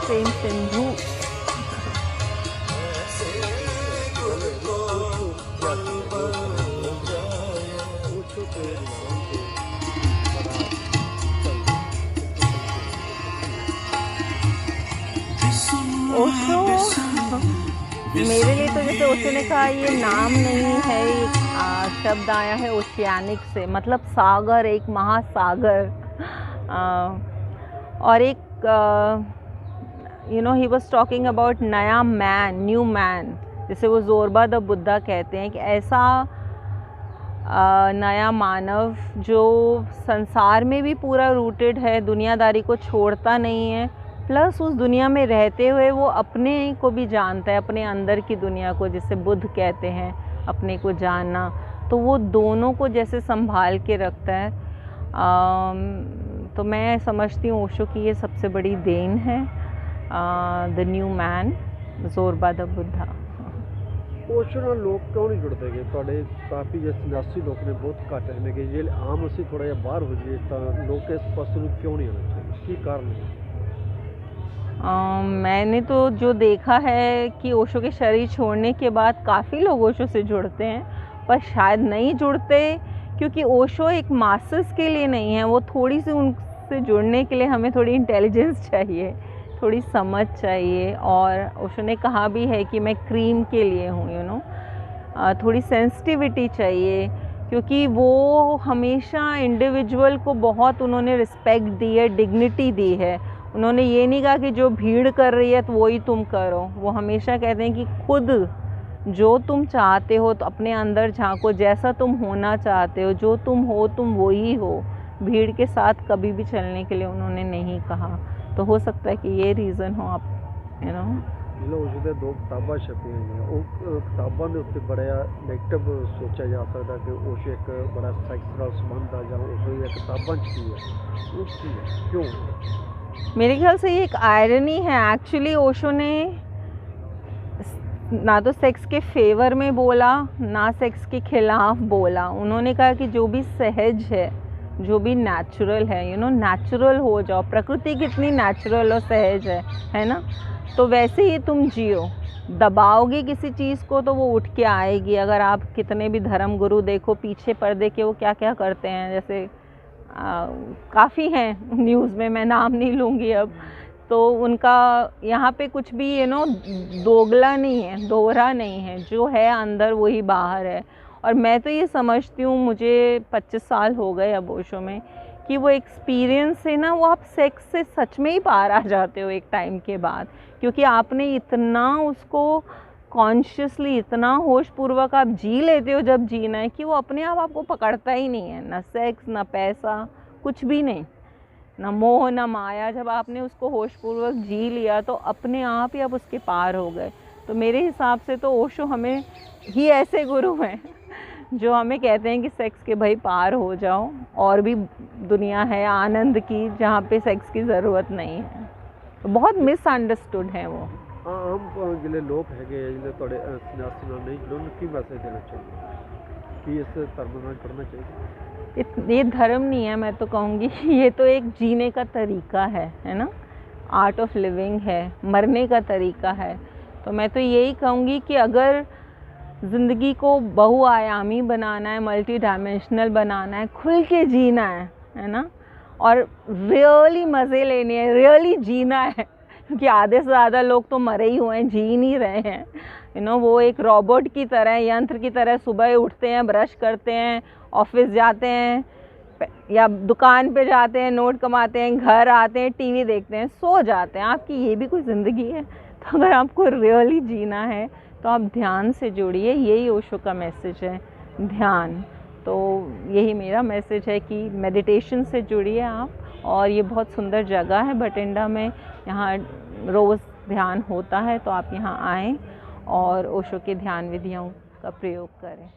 प्रेम सिंधु। ओशो मेरे लिए तो जैसे ओशो ने कहा ये नाम नहीं है, एक शब्द आया है ओशियानिक से, मतलब सागर, एक महासागर। और एक ही वाज टॉकिंग अबाउट नया मैन, न्यू मैन, जिसे वो जोरबा द बुद्धा कहते हैं, कि ऐसा नया मानव जो संसार में भी पूरा रूटेड है, दुनियादारी को छोड़ता नहीं है, प्लस उस दुनिया में रहते हुए वो अपने को भी जानता है, अपने अंदर की दुनिया को, जिसे बुद्ध कहते हैं, अपने को जानना। तो वो दोनों को जैसे संभाल के रखता है। तो मैं समझती हूँ ओशो की ये सबसे बड़ी देन है, the new man, Zorba the Buddha. Osho नाल लोग क्यों नहीं जुड़ते गए? तुहाडे काफ़ी जे सन्यासी लोग ने बहुत घट ने कि जे आम असीं थोड़ा जिहा बाहर हो जाइए तो लोग इस पासे नूं क्यों नहीं आना चाहिए? की कारण है? मैंने तो जो देखा है कि ओशो के शरीर छोड़ने के बाद काफ़ी लोग ओशो से जुड़ते हैं, पर शायद नहीं जुड़ते क्योंकि ओशो एक मासेस के लिए नहीं है। वो थोड़ी सी उनसे जुड़ने के लिए हमें थोड़ी इंटेलिजेंस चाहिए, थोड़ी समझ चाहिए। और ओशो ने कहा भी है कि मैं क्रीम के लिए हूँ, थोड़ी सेंसिटिविटी चाहिए, क्योंकि वो हमेशा इंडिविजुअल को बहुत उन्होंने रिस्पेक्ट दी है, डिग्निटी दी है। उन्होंने ये नहीं कहा कि जो भीड़ कर रही है तो वही तुम करो। वो हमेशा कहते हैं कि खुद जो तुम चाहते हो तो अपने अंदर झांको, जैसा तुम होना चाहते हो, जो तुम हो तुम वही हो। भीड़ के साथ कभी भी चलने के लिए उन्होंने नहीं कहा। तो हो सकता है कि ये रीज़न हो, आप ओशो दे दो किताबां छपी हुई हैं, वो किताबां दे उत्ते बड़ा नैगेटिव सोचा जा सकता कि ओशो एक बड़ा सैक्स नाल संबंध आ, जां ओशो दी किताबां च की है, वो की है, क्यों? मेरे ख्याल से ये एक आयरनी है। एक्चुअली ओशो ने ना तो सेक्स के फेवर में बोला, ना सेक्स के खिलाफ बोला। उन्होंने कहा कि जो भी सहज है, जो भी नेचुरल है, नेचुरल हो जाओ। प्रकृति कितनी नेचुरल और सहज है ना? तो वैसे ही तुम जियो। दबाओगे किसी चीज़ को तो वो उठ के आएगी। अगर आप कितने भी धर्म गुरु देखो पीछे पर्दे के वो क्या क्या करते हैं, जैसे काफ़ी हैं न्यूज़ में, मैं नाम नहीं लूँगी अब। तो उनका यहाँ पे कुछ भी दोगला नहीं है, दोहरा नहीं है। जो है अंदर वही बाहर है। और मैं तो ये समझती हूँ, मुझे 25 साल हो गए अब ओशो में, कि वो एक्सपीरियंस से ना वो आप सेक्स से सच में ही पार आ जाते हो एक टाइम के बाद, क्योंकि आपने इतना उसको कॉन्शियसली, इतना होशपूर्वक आप जी लेते हो जब जीना है, कि वो अपने आप आपको पकड़ता ही नहीं है। ना सेक्स, ना पैसा, कुछ भी नहीं, ना मोह, ना माया। जब आपने उसको होशपूर्वक जी लिया तो अपने आप ही आप उसके पार हो गए। तो मेरे हिसाब से तो ओशो हमें ही ऐसे गुरु हैं जो हमें कहते हैं कि सेक्स के भाई पार हो जाओ, और भी दुनिया है आनंद की जहाँ पे सेक्स की ज़रूरत नहीं है। तो बहुत मिसअंडरस्टूड हैं वो। आम जिले लोग है जिले थोड़े सन्यासी नाल नहीं जुड़े, उन्हें की मैसेज देना चाहिए कि इस धर्म नाल जुड़ना चाहिए? ये धर्म नहीं है, मैं तो कहूँगी ये तो एक जीने का तरीका है ना? आर्ट ऑफ लिविंग है, मरने का तरीका है। तो मैं तो यही कहूँगी कि अगर ज़िंदगी को बहुआयामी बनाना है, मल्टी डायमेंशनल बनाना है, खुल के जीना है ना? और रियली मज़े लेने हैं, रियली जीना है, क्योंकि आधे से ज़्यादा लोग तो मरे ही हुए हैं, जी नहीं रहे हैं। वो एक रोबोट की तरह, यंत्र की तरह सुबह उठते हैं, ब्रश करते हैं, ऑफिस जाते हैं या दुकान पे जाते हैं, नोट कमाते हैं, घर आते हैं, टीवी देखते हैं, सो जाते हैं। आपकी ये भी कोई ज़िंदगी है? तो अगर आपको रियली जीना है तो आप ध्यान से जुड़िए। यही ओशो का मैसेज है, ध्यान। तो यही मेरा मैसेज है कि मेडिटेशन से जुड़िए आप। और ये बहुत सुंदर जगह है बठिंडा में, यहाँ रोज़ ध्यान होता है, तो आप यहाँ आएँ और ओशो के ध्यान विधियों का प्रयोग करें।